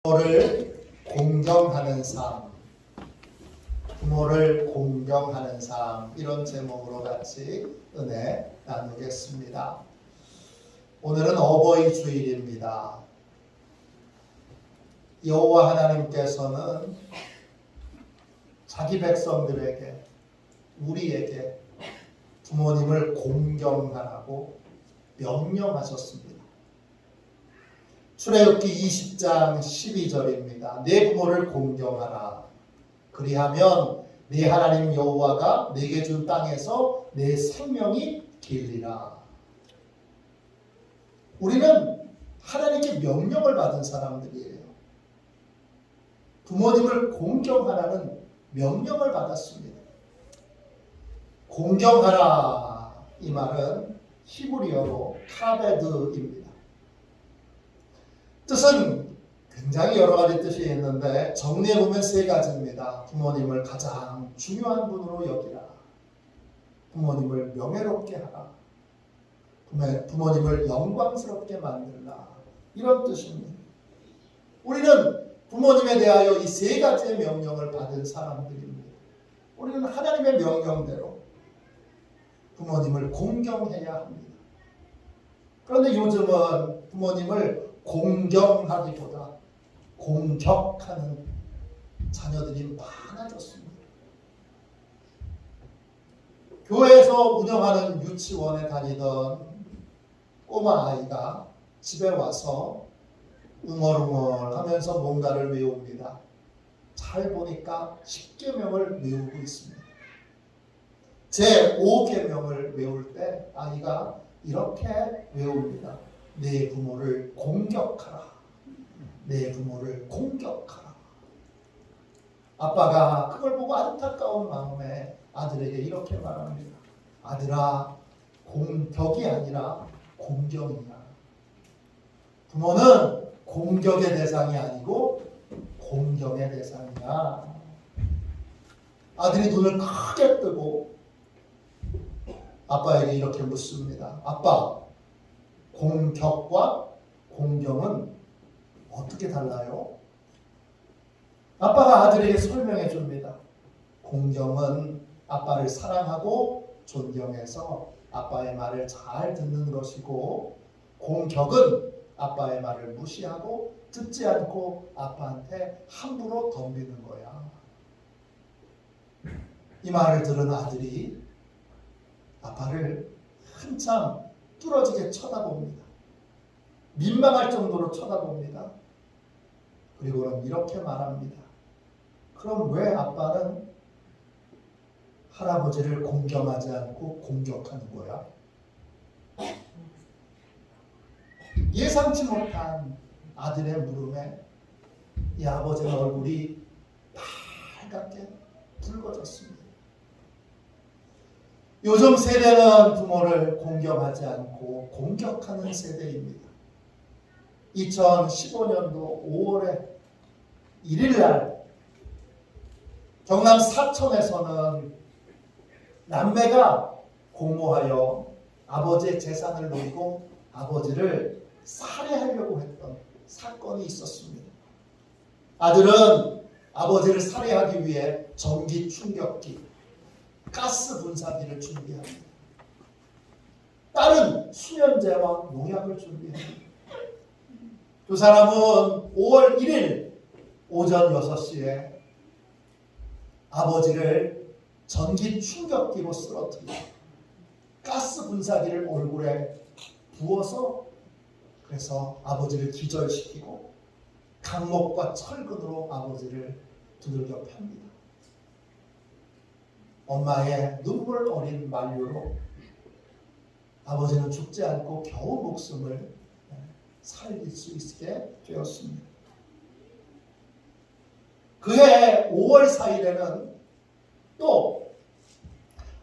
부모를 공경하는 삶, 부모를 공경하는 삶, 이런 제목으로 같이 은혜 나누겠습니다. 오늘은 어버이 주일입니다. 여호와 하나님께서는 자기 백성들에게, 우리에게 부모님을 공경하라고 명령하셨습니다. 출애굽기 20장 12절입니다. 내 부모를 공경하라. 그리하면 네 하나님 여호와가 내게 준 땅에서 내 생명이 길리라. 우리는 하나님께 명령을 받은 사람들이에요. 부모님을 공경하라는 명령을 받았습니다. 공경하라, 이 말은 히브리어로 카베드입니다. 뜻은 굉장히 여러 가지 뜻이 있는데 정리해보면 세 가지입니다. 부모님을 가장 중요한 분으로 여기라. 부모님을 명예롭게 하라. 부모님을 영광스럽게 만들라. 이런 뜻입니다. 우리는 부모님에 대하여 이 세 가지의 명령을 받은 사람들입니다. 우리는 하나님의 명령대로 부모님을 공경해야 합니다. 그런데 요즘은 부모님을 공경하기보다 공격하는 자녀들이 많아졌습니다. 교회에서 운영하는 유치원에 다니던 꼬마 아이가 집에 와서 웅얼웅얼 하면서 뭔가를 외웁니다. 잘 보니까 10계명을 외우고 있습니다. 제 5계명을 외울 때 아이가 이렇게 외웁니다. 내 부모를 공격하라. 내 부모를 공격하라. 아빠가 그걸 보고 안타까운 마음에 아들에게 이렇게 말합니다. 아들아, 공격이 아니라 공경이야. 부모는 공격의 대상이 아니고 공경의 대상이야. 아들이 눈을 크게 뜨고 아빠에게 이렇게 묻습니다. 아빠, 공격과 공경은 어떻게 달라요? 아빠가 아들에게 설명해 줍니다. 공경은 아빠를 사랑하고 존경해서 아빠의 말을 잘 듣는 것이고, 공격은 아빠의 말을 무시하고 듣지 않고 아빠한테 함부로 덤비는 거야. 이 말을 들은 아들이 아빠를 한참 뚫어지게 쳐다봅니다. 민망할 정도로 쳐다봅니다. 그리고는 이렇게 말합니다. 그럼 왜 아빠는 할아버지를 공경하지 않고 공격하는 거야? 예상치 못한 아들의 물음에 이 아버지의 얼굴이 빨갛게 붉어졌습니다. 요즘 세대는 부모를 공경하지 않고 공격하는 세대입니다. 2015년도 5월에 1일 날 경남 사천에서는 남매가 공모하여 아버지의 재산을 노리고 아버지를 살해하려고 했던 사건이 있었습니다. 아들은 아버지를 살해하기 위해 전기 충격기, 가스 분사기를 준비합니다. 딸은 수면제와 농약을 준비합니다. 두 사람은 5월 1일 오전 6시에 아버지를 전기 충격기로 쓰러뜨리고 가스 분사기를 얼굴에 부어서 그래서 아버지를 기절시키고 강목과 철근으로 아버지를 두들겨 팹니다. 엄마의 눈물 어린 만류로 아버지는 죽지 않고 겨우 목숨을 살릴 수 있게 되었습니다. 그해 5월 4일에는 또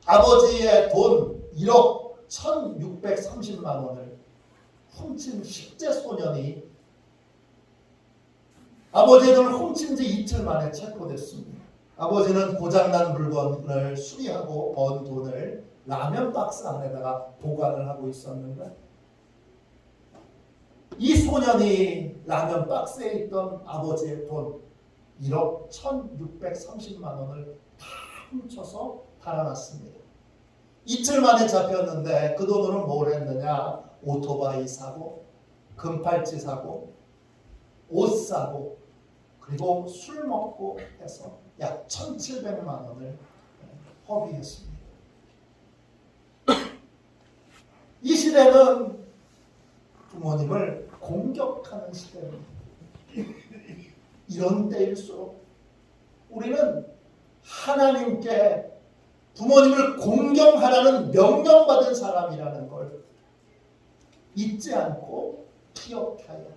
아버지의 돈 1억 1,630만 원을 훔친 10대 소년이 아버지의 돈을 훔친 지 이틀 만에 체포됐습니다. 아버지는 고장난 물건을 수리하고 번 돈을 라면 박스 안에다가 보관을 하고 있었는데 이 15년이 라면 박스에 있던 아버지의 돈 1억 1,630만 원을 다 훔쳐서 달아났습니다. 이틀 만에 잡혔는데 그 돈으로 뭘 했느냐? 오토바이 사고, 금팔찌 사고, 옷 사고, 그리고 술 먹고 해서 약 1,700만 원을 허비했습니다. 이 시대는 부모님을 공격하는 시대입니다. 이런 때일수록 우리는 하나님께 부모님을 공경하라는 명령받은 사람이라는 걸 잊지 않고 기억하여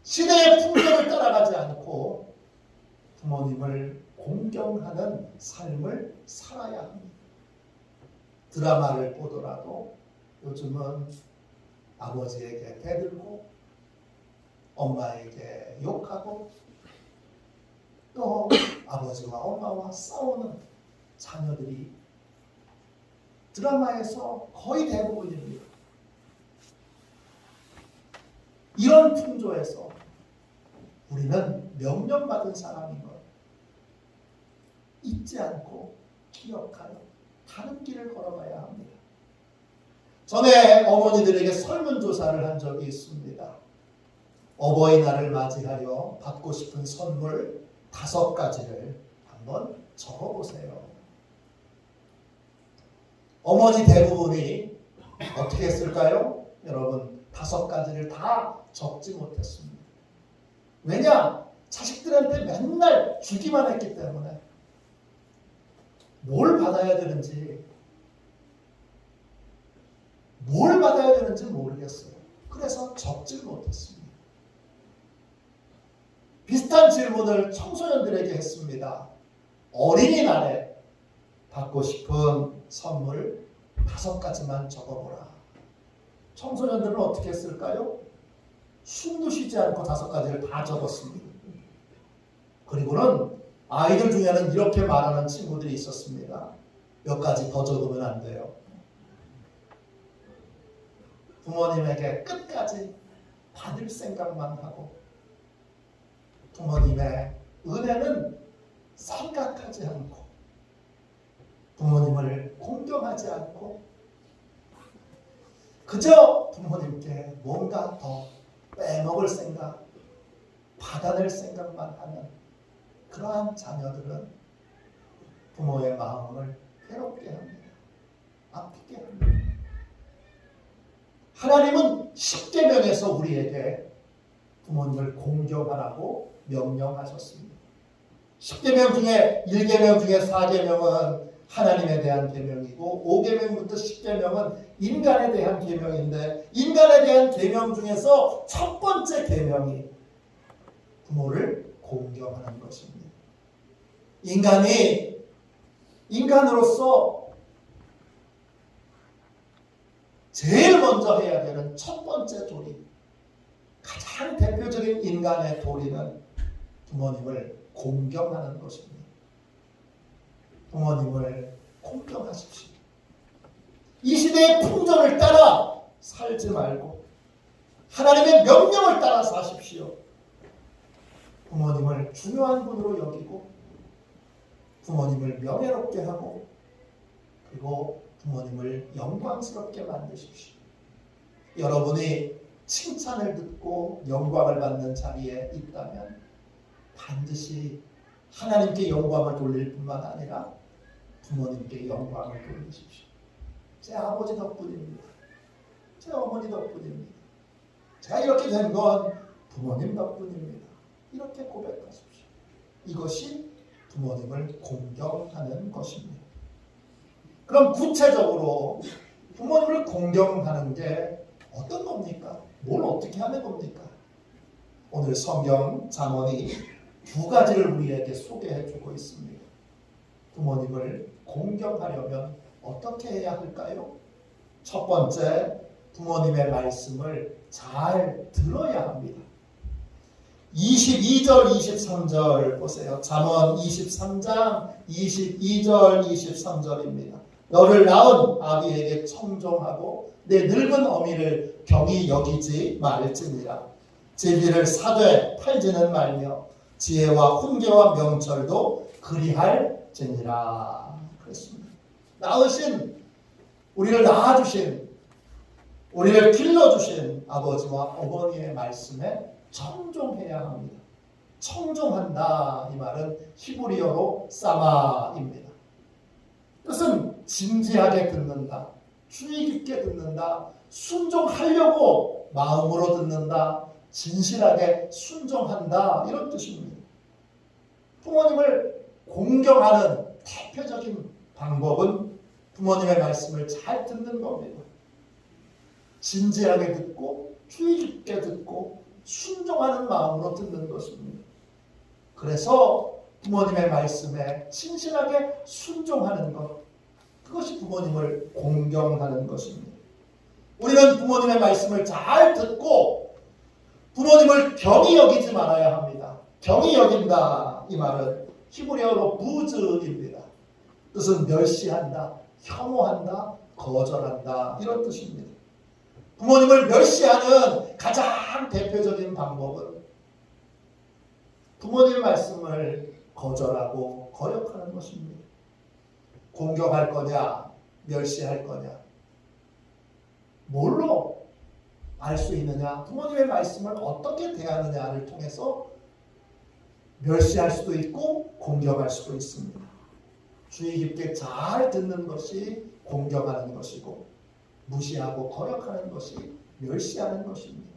시대의 풍경을 따라가지 않고 부모님을 공경하는 삶을 살아야 합니다. 드라마를 보더라도 요즘은 아버지에게 대들고 엄마에게 욕하고 또 아버지와 엄마와 싸우는 자녀들이 드라마에서 거의 대부분입니다. 이런 풍조에서 우리는 명령받은 사람인 것 잊지 않고 기억하여 다른 길을 걸어가야 합니다. 전에 어머니들에게 설문조사를 한 적이 있습니다. 어버이날을 맞이하여 받고 싶은 선물 5가지를 한번 적어보세요. 어머니 대부분이 어떻게 했을까요? 여러분 5가지를 다 적지 못했습니다. 왜냐? 자식들한테 맨날 주기만 했기 때문에 뭘 받아야 되는지 모르겠어요. 그래서 적지 못했습니다. 비슷한 질문을 청소년들에게 했습니다. 어린이날에 받고 싶은 선물 5가지만 적어보라. 청소년들은 어떻게 했을까요? 숨도 쉬지 않고 5가지를 다 적었습니다. 그리고는 아이들 중에는 이렇게 말하는 친구들이 있었습니다. 몇 가지 더 적으면 안 돼요. 부모님에게 끝까지 받을 생각만 하고 부모님의 은혜는 생각하지 않고 부모님을 공경하지 않고 그저 부모님께 뭔가 더 빼먹을 생각, 받아낼 생각만 하는 그러한 자녀들은 부모의 마음을 괴롭게 합니다. 아프게 합니다. 하나님은 10계명에서 우리에게 부모님을 공경하라고 명령하셨습니다. 10계명 중에 1계명 중에 4계명은 하나님에 대한 계명이고 5계명부터 10계명은 인간에 대한 계명인데 인간에 대한 계명 중에서 첫 번째 계명이 부모를 공경하는 것입니다. 인간이 인간으로서 제일 먼저 해야 되는 첫 번째 도리, 가장 대표적인 인간의 도리는 부모님을 공경하는 것입니다. 부모님을 공경하십시오. 이 시대의 풍조를 따라 살지 말고 하나님의 명령을 따라 사십시오. 부모님을 중요한 분으로 여기고 부모님을 명예롭게 하고 그리고 부모님을 영광스럽게 만드십시오. 여러분이 칭찬을 듣고 영광을 받는 자리에 있다면 반드시 하나님께 영광을 돌릴 뿐만 아니라 부모님께 영광을 돌리십시오. 제 아버지 덕분입니다. 제 어머니 덕분입니다. 제가 이렇게 된 건 부모님 덕분입니다. 이렇게 고백하십시오. 이것이 부모님을 공경하는 것입니다. 그럼 구체적으로 부모님을 공경하는 게 어떤 겁니까? 뭘 어떻게 하는 겁니까? 오늘 성경 잠언이 2가지를 우리에게 소개해 주고 있습니다. 부모님을 공경하려면 어떻게 해야 할까요? 첫 번째, 부모님의 말씀을 잘 들어야 합니다. 22절, 23절 보세요. 잠언 23장 22절, 23절입니다. 너를 낳은 아비에게 청종하고 내 늙은 어미를 경히 여기지 말지니라. 진리를 사되 팔지는 말며 지혜와 훈계와 명철도 그리할지니라. 그랬습니다. 낳으신, 우리를 낳아주신, 우리를 길러주신 아버지와 어머니의 말씀에 청종해야 합니다. 청종한다, 이 말은 히브리어로 사마입니다. 뜻은 진지하게 듣는다, 주의 깊게 듣는다, 순종하려고 마음으로 듣는다, 진실하게 순종한다, 이런 뜻입니다. 부모님을 공경하는 대표적인 방법은 부모님의 말씀을 잘 듣는 겁니다. 진지하게 듣고 주의 깊게 듣고 순종하는 마음으로 듣는 것입니다. 그래서 부모님의 말씀에 신실하게 순종하는 것, 그것이 부모님을 공경하는 것입니다. 우리는 부모님의 말씀을 잘 듣고 부모님을 경히 여기지 말아야 합니다. 경히 여긴다, 이 말은 히브리어로 부즈입니다. 뜻은 멸시한다, 혐오한다, 거절한다, 이런 뜻입니다. 부모님을 멸시하는 가장 대표적인 방법은 부모님의 말씀을 거절하고 거역하는 것입니다. 공격할 거냐, 멸시할 거냐, 뭘로 알 수 있느냐, 부모님의 말씀을 어떻게 대하느냐를 통해서 멸시할 수도 있고 공격할 수도 있습니다. 주의 깊게 잘 듣는 것이 공격하는 것이고, 무시하고 거역하는 것이 멸시하는 것입니다.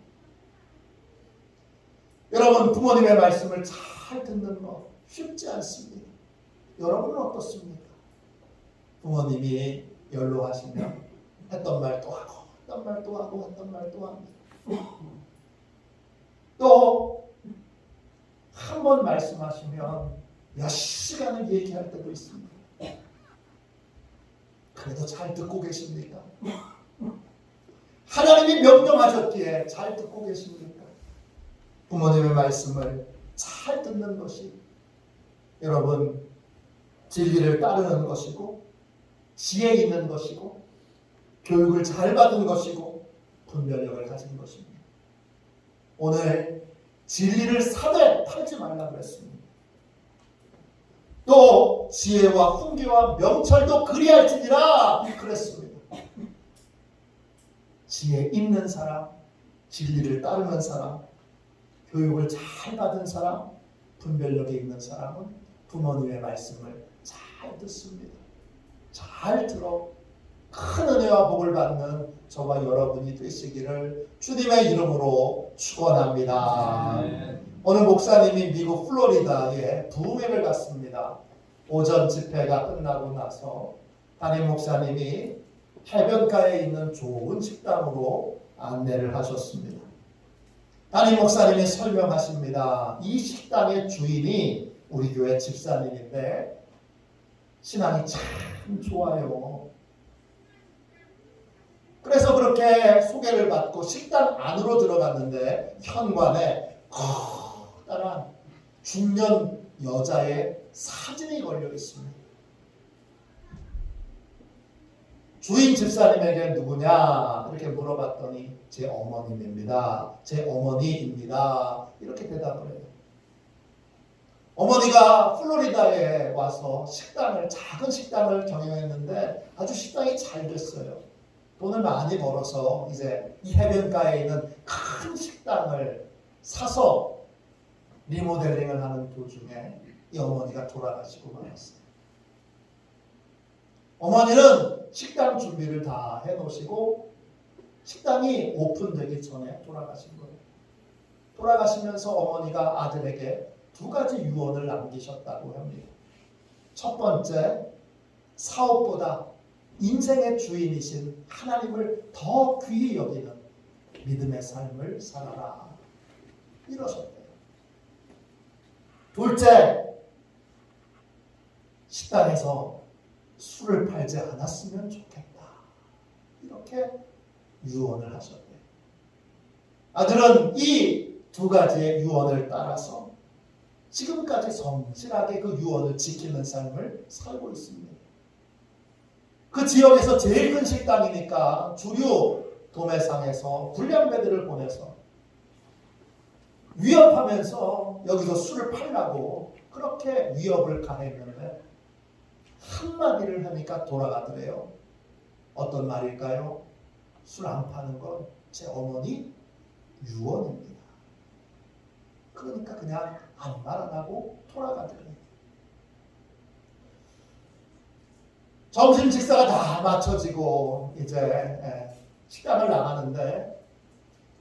여러분, 부모님의 말씀을 잘 듣는 것 쉽지 않습니다. 여러분은 어떻습니까? 부모님이 연로하시면 했던 말 또 하고, 했던 말 또 하고, 했던 말 또 합니다. 또 한 번 말씀하시면 몇 시간을 얘기할 때도 있습니다. 그래도 잘 듣고 계십니까? 하나님이 명령하셨기에 잘 듣고 계십니까? 부모님의 말씀을 잘 듣는 것이 여러분 진리를 따르는 것이고, 지혜 있는 것이고, 교육을 잘 받은 것이고, 분별력을 가진 것입니다. 오늘 진리를 사되 팔지 말라 그랬습니다. 또 지혜와 훈계와 명철도 그리할지니라 그랬습니다. 지혜 있는 사람, 진리를 따르는 사람, 교육을 잘 받은 사람, 분별력이 있는 사람은 부모님의 말씀을 잘 듣습니다. 잘 들어 큰 은혜와 복을 받는 저와 여러분이 되시기를 주님의 이름으로 축원합니다. 오늘 목사님이 미국 플로리다에 부흥회를 갔습니다. 오전 집회가 끝나고 나서 담임 목사님이 해변가에 있는 좋은 식당으로 안내를 하셨습니다. 담임 목사님이 설명하십니다. 이 식당의 주인이 우리 교회 집사님인데 신앙이 참 좋아요. 그래서 그렇게 소개를 받고 식당 안으로 들어갔는데 현관에 커다란 중년 여자의 사진이 걸려 있습니다. 주인 집사님에게 누구냐 이렇게 물어봤더니 제 어머님입니다. 제 어머니입니다. 이렇게 대답을 해요. 어머니가 플로리다에 와서 작은 식당을 경영했는데 아주 식당이 잘 됐어요. 돈을 많이 벌어서 이제 이 해변가에 있는 큰 식당을 사서 리모델링을 하는 도중에 이 어머니가 돌아가시고 말았어요. 어머니는 식당 준비를 다 해놓으시고 식당이 오픈되기 전에 돌아가신 거예요. 돌아가시면서 어머니가 아들에게 2가지 유언을 남기셨다고 합니다. 첫 번째, 사업보다 인생의 주인이신 하나님을 더 귀히 여기는 믿음의 삶을 살아라. 이러셨대요. 둘째, 식당에서 술을 팔지 않았으면 좋겠다. 이렇게 유언을 하셨대요. 아들은 이 2가지의 유언을 따라서 지금까지 성실하게 그 유언을 지키는 삶을 살고 있습니다. 그 지역에서 제일 큰 식당이니까 주류 도매상에서 불량배들을 보내서 위협하면서 여기서 술을 팔라고 그렇게 위협을 가했는데 한마디를 하니까 돌아가더래요. 어떤 말일까요? 술 안 파는 건 제 어머니 유언입니다. 그러니까 그냥 아무 말 안 하고 돌아가더래요. 점심 식사가 다 마쳐지고 이제 식당을 나가는데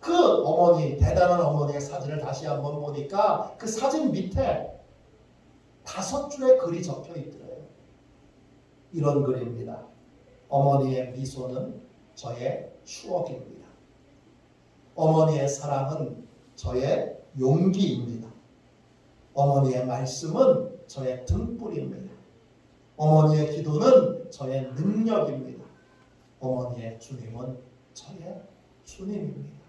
그 어머니, 대단한 어머니의 사진을 다시 한번 보니까 그 사진 밑에 5줄의 글이 적혀 있더래요. 이런 글입니다. 어머니의 미소는 저의 추억입니다. 어머니의 사랑은 저의 용기입니다. 어머니의 말씀은 저의 등불입니다. 어머니의 기도는 저의 능력입니다. 어머니의 주님은 저의 주님입니다.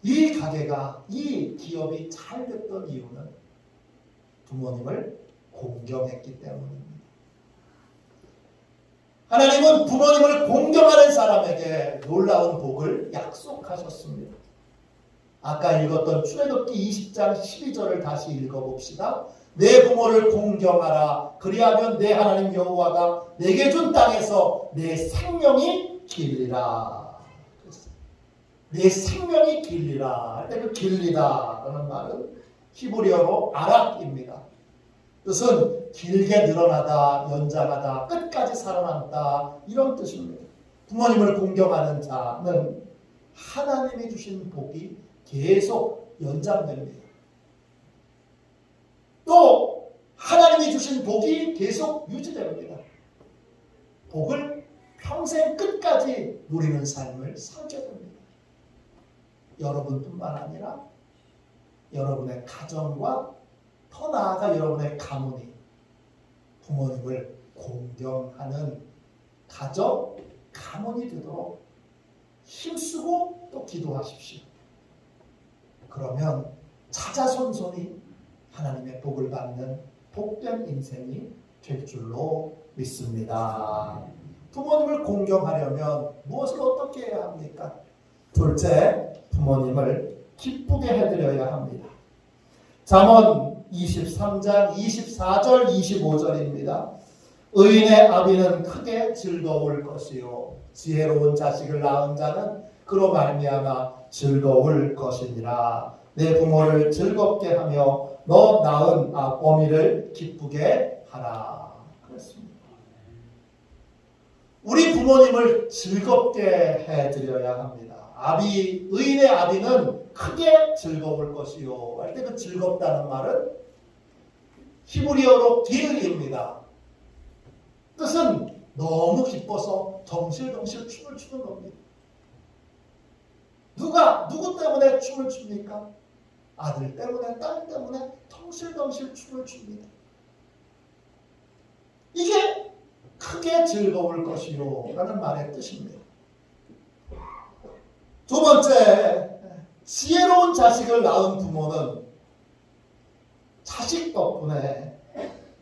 이 가게가, 이 기업이 잘 됐던 이유는 부모님을 공경했기 때문입니다. 하나님은 부모님을 공경하는 사람에게 놀라운 복을 약속하셨습니다. 아까 읽었던 출애굽기 20장 12절을 다시 읽어봅시다. 내 부모를 공경하라. 그리하면 내 하나님 여호와가 내게 준 땅에서 내 생명이 길리라. 내 생명이 길리라 할 때 그 길리다라는 말은 히브리어로 아락입니다. 뜻은 길게 늘어나다, 연장하다, 끝까지 살아남다 이런 뜻입니다. 부모님을 공경하는 자는 하나님이 주신 복이 계속 연장됩니다. 또 하나님이 주신 복이 계속 유지됩니다. 복을 평생 끝까지 누리는 삶을 살게 됩니다. 여러분뿐만 아니라 여러분의 가정과 더 나아가 여러분의 가문이 부모님을 공경하는 가정, 가문이 되도록 힘쓰고 또 기도하십시오. 그러면 자자손손이 하나님의 복을 받는 복된 인생이 될 줄로 믿습니다. 부모님을 공경하려면 무엇을 어떻게 해야 합니까? 둘째, 부모님을 기쁘게 해드려야 합니다. 잠언 23장 24절 25절입니다. 의인의 아비는 크게 즐거울 것이요 지혜로운 자식을 낳은 자는 그로 말미암아 즐거울 것이니라. 내 부모를 즐겁게 하며 너 낳은 어미를 기쁘게 하라. 그렇습니다. 우리 부모님을 즐겁게 해드려야 합니다. 의인의 아비는 크게 즐거울 것이요 할 때 그 즐겁다는 말은 히브리어로 딜입니다. 뜻은 너무 기뻐서 덩실덩실 춤을 추는 겁니다. 누구 때문에 춤을 춥니까? 아들 때문에, 딸 때문에 덩실덩실 춤을 춥니다. 이게 크게 즐거울 것이요 라는 말의 뜻입니다. 두 번째, 지혜로운 자식을 낳은 부모는 자식 덕분에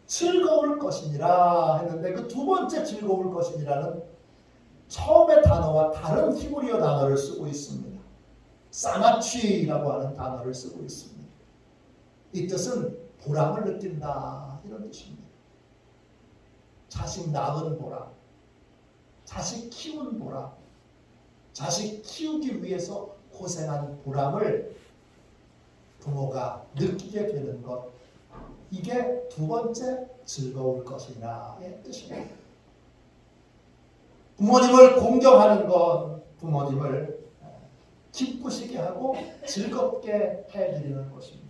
즐거울 것이니라 했는데 그 두 번째 즐거울 것이니라는 처음의 단어와 다른 히브리어 단어를 쓰고 있습니다. 사마취라고 하는 단어를 쓰고 있습니다. 이 뜻은 보람을 느낀다 이런 뜻입니다. 자식 낳은 보람, 자식 키운 보람, 자식 키우기 위해서 고생한 보람을 부모가 느끼게 되는 것, 이게 두 번째 즐거울 것이라의 뜻입니다. 부모님을 공경하는 것, 부모님을 기쁘시게 하고 즐겁게 해드리는 것입니다.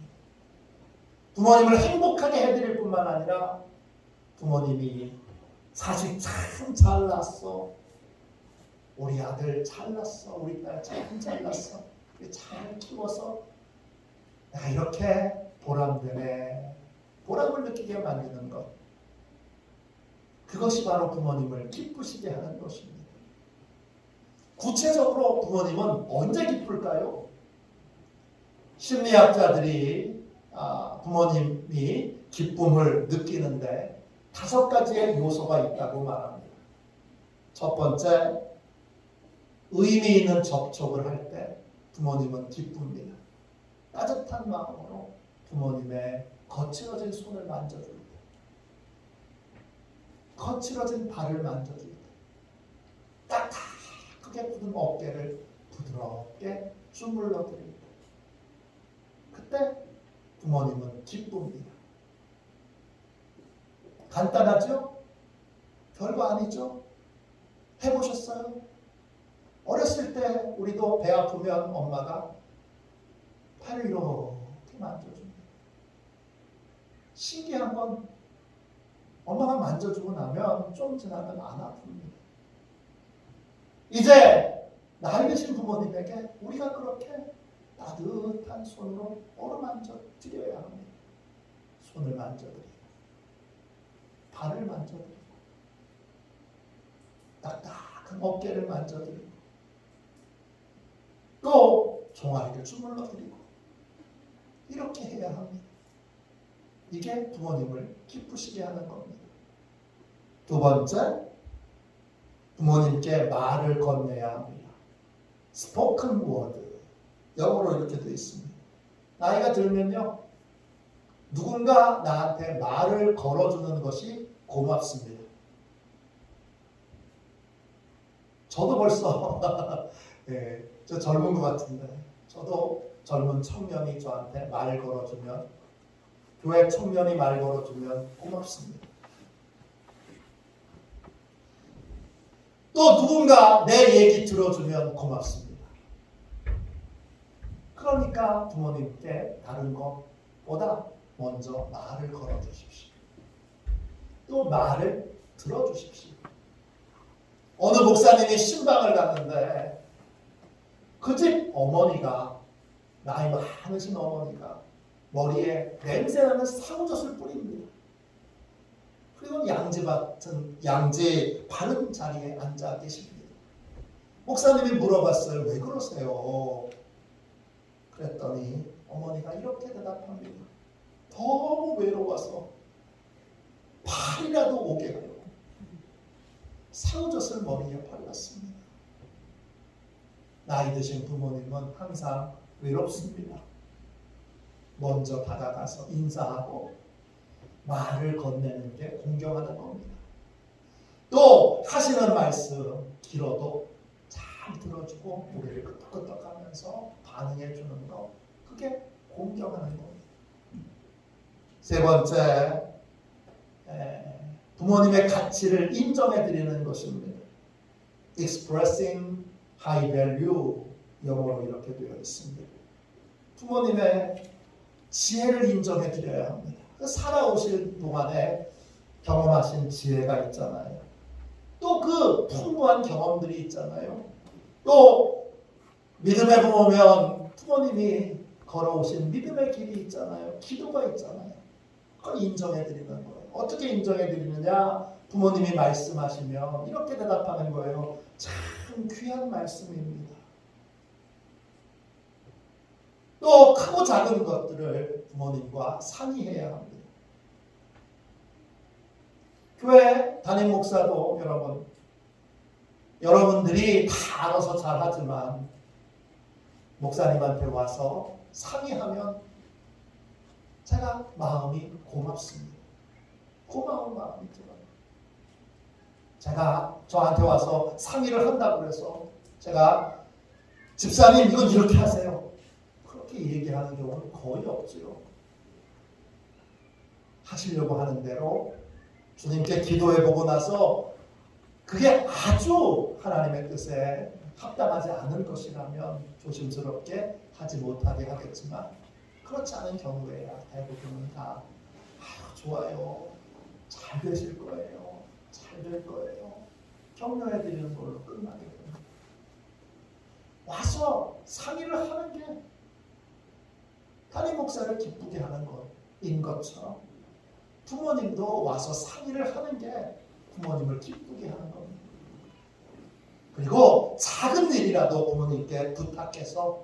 부모님을 행복하게 해드릴 뿐만 아니라 부모님이 자식 참 잘났어, 우리 아들 잘났어, 우리 딸 참 잘났어, 잘 키워서 내가 이렇게 보람되네, 보람을 느끼게 만드는 것, 그것이 바로 부모님을 기쁘시게 하는 것입니다. 구체적으로 부모님은 언제 기쁠까요? 심리학자들이 부모님이 기쁨을 느끼는데 5가지의 요소가 있다고 말합니다. 첫 번째, 의미 있는 접촉을 할 때 부모님은 기쁩니다. 따뜻한 마음으로 부모님의 거칠어진 손을 만져줍니다. 거칠어진 발을 만져줍니다. 딱딱하게 굳은 어깨를 부드럽게 주물러 드립니다. 그때 부모님은 기쁩니다. 간단하죠? 별거 아니죠? 해보셨어요? 어렸을 때 우리도 배 아프면 엄마가 팔을 이렇게 만져줍니다. 신기한 건 엄마가 만져주고 나면 좀 지나면 안 아픕니다. 이제 나이 드신 부모님에게 우리가 그렇게 따뜻한 손으로 어루만져 드려야 합니다. 손을 만져드리고 발을 만져드리고 딱딱한 어깨를 만져드리고 또 종아리를 주물러드리고 이렇게 해야 합니다. 이게 부모님을 기쁘시게 하는 겁니다. 두 번째, 부모님께 말을 건네야 합니다. spoken word. 영어로 이렇게 되어 있습니다. 나이가 들면요, 누군가 나한테 말을 걸어주는 것이 고맙습니다. 저도 벌써 네, 저 젊은 것 같은데 저도 젊은 청년이 저한테 말 걸어주면, 교회 청년이 말 걸어주면 고맙습니다. 또 누군가 내 얘기 들어주면 고맙습니다. 그러니까 부모님께 다른 것보다 먼저 말을 걸어주십시오. 또 말을 들어주십시오. 어느 목사님이 신방을 갔는데 그 집 어머니가, 나이 많으신 어머니가 머리에 냄새나는 사우젓을 뿌립니다. 그리고 양지 바른 자리에 앉아 계십니다. 목사님이 물어봤어요. 왜 그러세요? 그랬더니 어머니가 이렇게 대답합니다. 너무 외로워서 팔이라도 오게 하려고 사우젓을 머리에 발랐습니다. 나이 드신 부모님은 항상 외롭습니다. 먼저 다가가서 인사하고 말을 건네는 게 공경하는 겁니다. 또 하시는 말씀 길어도 잘 들어주고 고개를 끄덕끄덕하면서 반응해 주는 거, 그게 공경하는 겁니다. 세 번째, 부모님의 가치를 인정해 드리는 것입니다. expressing high value, 영어로 이렇게 되어 있습니다. 부모님의 지혜를 인정해 드려야 합니다. 살아오실 동안에 경험하신 지혜가 있잖아요. 또 그 풍부한 경험들이 있잖아요. 또 믿음에 보면 부모님이 걸어오신 믿음의 길이 있잖아요. 기도가 있잖아요. 그걸 인정해 드리는 거예요. 어떻게 인정해 드리느냐? 부모님이 말씀하시면 이렇게 대답하는 거예요. 참 귀한 말씀입니다. 또 크고 작은 것들을 부모님과 상의해야 합니다. 교회 담임 목사도 여러분들이 다 알아서 잘하지만 목사님한테 와서 상의하면 제가 마음이 고맙습니다. 고마운 마음이 들어요. 제가 저한테 와서 상의를 한다고 해서 제가 집사님 이건 이렇게 하세요, 그렇게 얘기하는 경우는 거의 없죠. 하시려고 하는 대로 주님께 기도해보고 나서 그게 아주 하나님의 뜻에 합당하지 않은 것이라면 조심스럽게 하지 못하게 하겠지만, 그렇지 않은 경우에야 대부분은 다 좋아요, 잘 되실 거예요, 잘 될 거예요, 격려해 드리는 걸로 끝나게 됩니다. 와서 상의를 하는 게 담임 목사를 기쁘게 하는 것인 것처럼 부모님도 와서 상의를 하는 게 부모님을 기쁘게 하는 겁니다. 그리고 작은 일이라도 부모님께 부탁해서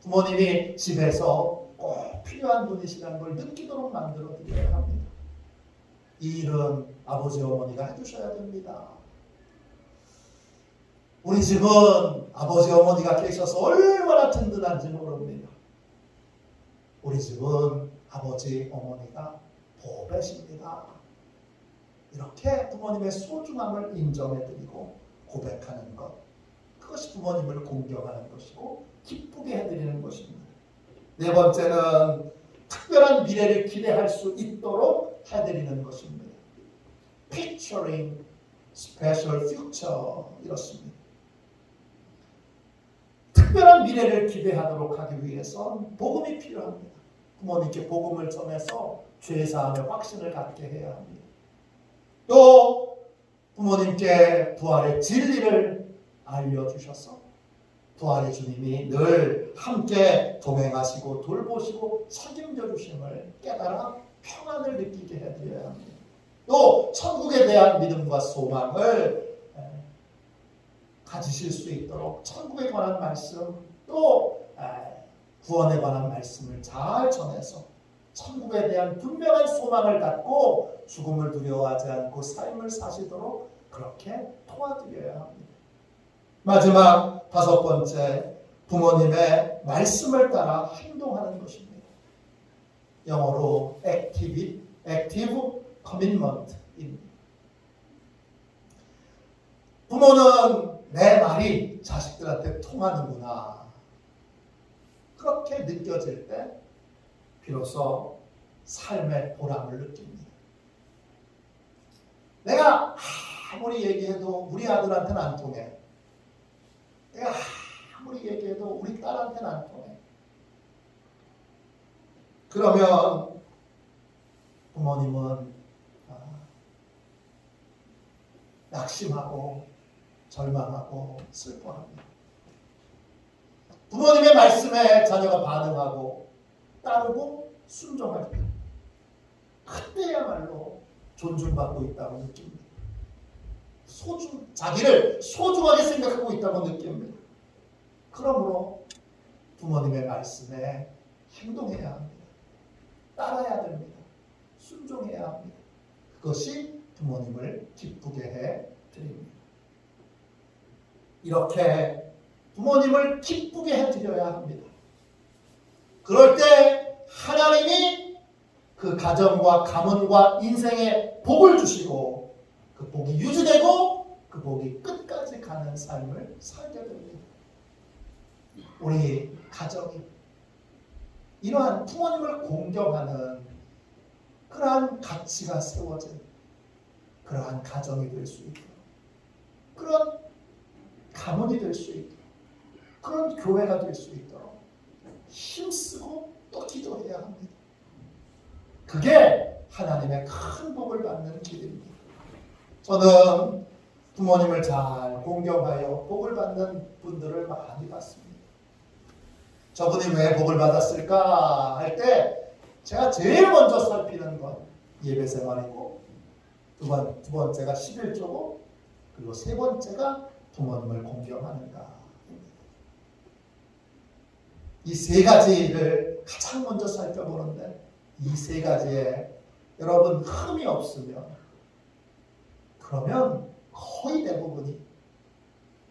부모님이 집에서 꼭 필요한 분이시라는 걸 느끼도록 만들어 드려야 합니다. 이 일은 아버지 어머니가 해주셔야 됩니다. 우리 집은 아버지 어머니가 계셔서 얼마나 든든한지 모릅니다. 우리 집은 아버지 어머니가 보배십니다. 이렇게 부모님의 소중함을 인정해드리고 고백하는 것, 그것이 부모님을 공경하는 것이고 기쁘게 해드리는 것입니다. 네 번째는 특별한 미래를 기대할 수 있도록 해드리는 것입니다. Picturing special future, 이렇습니다. 특별한 미래를 기대하도록 하기 위해선 복음이 필요합니다. 부모님께 복음을 전해서 죄사함의 확신을 갖게 해야 합니다. 또 부모님께 부활의 진리를 알려주셔서 부활의 주님이 늘 함께 동행하시고 돌보시고 책임져 주심을 깨달아 평안을 느끼게 해드려야 합니다. 또 천국에 대한 믿음과 소망을 가지실 수 있도록 천국에 관한 말씀, 또 구원에 관한 말씀을 잘 전해서 천국에 대한 분명한 소망을 갖고 죽음을 두려워하지 않고 삶을 사시도록 그렇게 도와드려야 합니다. 마지막 다섯 번째, 부모님의 말씀을 따라 행동하는 것입니다. 영어로 active commitment입니다. 부모는 내 말이 자식들한테 통하는구나, 그렇게 느껴질 때 비로소 삶의 보람을 느낍니다. 내가 아무리 얘기해도 우리 아들한테는 안 통해. 내가 아무리 얘기해도 우리 딸한테는 안 통해. 그러면 부모님은 낙심하고 절망하고 슬퍼합니다. 부모님의 말씀에 자녀가 반응하고 따르고 순종할 때, 그때야말로 존중받고 있다고 느낍니다. 자기를 소중하게 생각하고 있다고 느낍니다. 그러므로 부모님의 말씀에 행동해야 합니다. 따라야 됩니다. 순종해야 합니다. 그것이 부모님을 기쁘게 해 드립니다. 이렇게 부모님을 기쁘게 해드려야 합니다. 그럴 때 하나님이 그 가정과 가문과 인생에 복을 주시고 그 복이 유지되고 그 복이 끝까지 가는 삶을 살게 됩니다. 우리 가정이 이러한 부모님을 공경하는 그러한 가치가 세워진 그러한 가정이 될 수 있도록, 그런 가문이 될 수 있도록, 그런 교회가 될 수 있도록 힘쓰고 또 기도해야 합니다. 그게 하나님의 큰 복을 받는 길입니다. 저는 부모님을 잘 공경하여 복을 받는 분들을 많이 봤습니다. 저분이 왜 복을 받았을까 할 때 제가 제일 먼저 살피는 건 예배 생활이고, 두 번째가 11조고, 그리고 세 번째가 부모님을 공경하는가. 이 세 가지를 가장 먼저 살펴보는데, 이 세 가지에 여러분 흠이 없으면, 그러면 거의 대부분이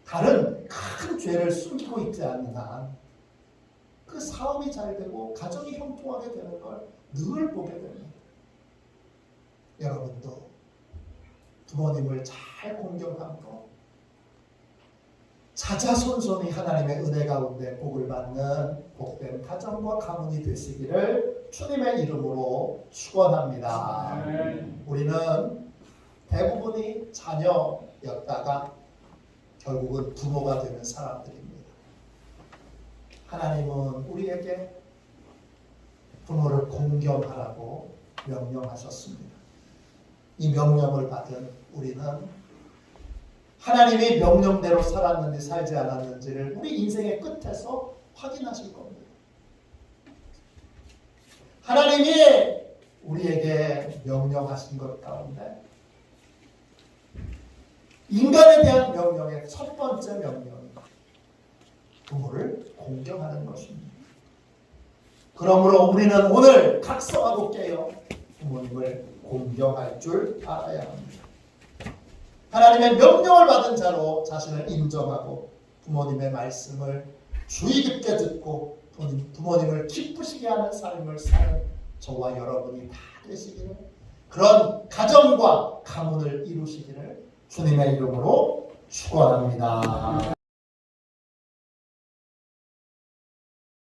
다른 큰 죄를 숨기고 있지 않는 한 그 사업이 잘 되고 가정이 형통하게 되는 걸 늘 보게 됩니다. 여러분도 부모님을 잘 공경하고 자자손손이 하나님의 은혜 가운데 복을 받는 복된 가정과 가문이 되시기를 주님의 이름으로 축원합니다. 우리는 대부분이 자녀였다가 결국은 부모가 되는 사람들입니다. 하나님은 우리에게 부모를 공경하라고 명령하셨습니다. 이 명령을 받은 우리는 하나님이 명령대로 살았는지 살지 않았는지를 우리 인생의 끝에서 확인하실 겁니다. 하나님이 우리에게 명령하신 것 가운데 인간에 대한 명령의 첫 번째 명령은 부모를 공경하는 것입니다. 그러므로 우리는 오늘 각성하고 깨어 부모님을 공경할 줄 알아야 합니다. 하나님의 명령을 받은 자로 자신을 인정하고 부모님의 말씀을 주의 깊게 듣고 부모님을 기쁘시게 하는 삶을 사는 저와 여러분이 다 되시기를, 그런 가정과 가문을 이루시기를 주님의 이름으로 축원합니다.